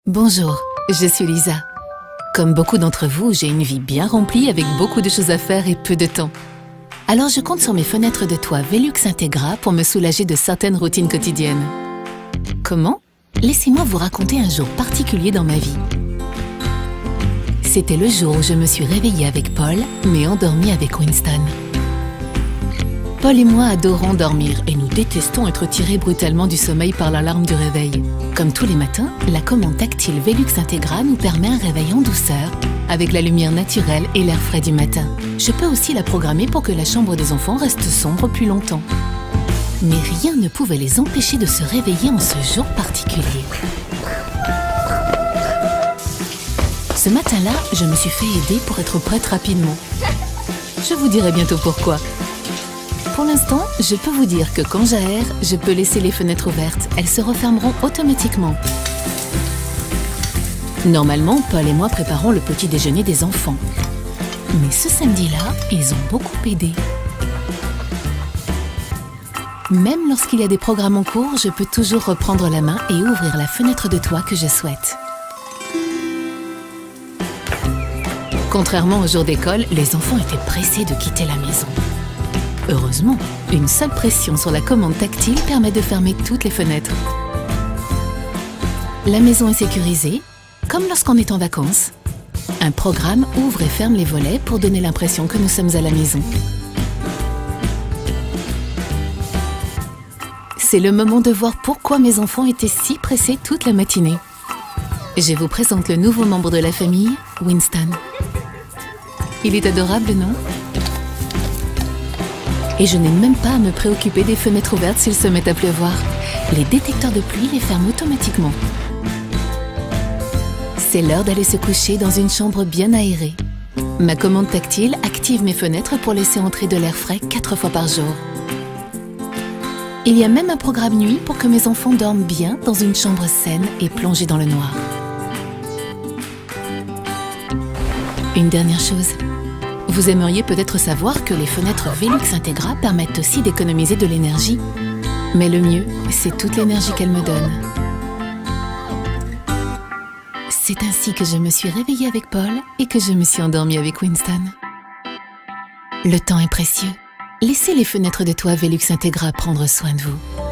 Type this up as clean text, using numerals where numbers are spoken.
Bonjour, je suis Lisa. Comme beaucoup d'entre vous, j'ai une vie bien remplie avec beaucoup de choses à faire et peu de temps. Alors je compte sur mes fenêtres de toit Velux Integra pour me soulager de certaines routines quotidiennes. Comment? Laissez-moi vous raconter un jour particulier dans ma vie. C'était le jour où je me suis réveillée avec Paul, mais endormie avec Winston. Paul et moi adorons dormir et nous détestons être tirés brutalement du sommeil par l'alarme du réveil. Comme tous les matins, la commande tactile Velux Integra nous permet un réveil en douceur, avec la lumière naturelle et l'air frais du matin. Je peux aussi la programmer pour que la chambre des enfants reste sombre plus longtemps. Mais rien ne pouvait les empêcher de se réveiller en ce jour particulier. Ce matin-là, je me suis fait aider pour être prête rapidement. Je vous dirai bientôt pourquoi. Pour l'instant, je peux vous dire que quand j'aère, je peux laisser les fenêtres ouvertes. Elles se refermeront automatiquement. Normalement, Paul et moi préparons le petit déjeuner des enfants. Mais ce samedi-là, ils ont beaucoup aidé. Même lorsqu'il y a des programmes en cours, je peux toujours reprendre la main et ouvrir la fenêtre de toit que je souhaite. Contrairement aux jours d'école, les enfants étaient pressés de quitter la maison. Heureusement, une seule pression sur la commande tactile permet de fermer toutes les fenêtres. La maison est sécurisée, comme lorsqu'on est en vacances. Un programme ouvre et ferme les volets pour donner l'impression que nous sommes à la maison. C'est le moment de voir pourquoi mes enfants étaient si pressés toute la matinée. Je vous présente le nouveau membre de la famille, Winston. Il est adorable, non ? Et je n'ai même pas à me préoccuper des fenêtres ouvertes s'il se met à pleuvoir. Les détecteurs de pluie les ferment automatiquement. C'est l'heure d'aller se coucher dans une chambre bien aérée. Ma commande tactile active mes fenêtres pour laisser entrer de l'air frais 4 fois par jour. Il y a même un programme nuit pour que mes enfants dorment bien dans une chambre saine et plongée dans le noir. Une dernière chose. Vous aimeriez peut-être savoir que les fenêtres Velux Integra permettent aussi d'économiser de l'énergie. Mais le mieux, c'est toute l'énergie qu'elles me donnent. C'est ainsi que je me suis réveillée avec Paul et que je me suis endormie avec Winston. Le temps est précieux. Laissez les fenêtres de toit Velux Integra prendre soin de vous.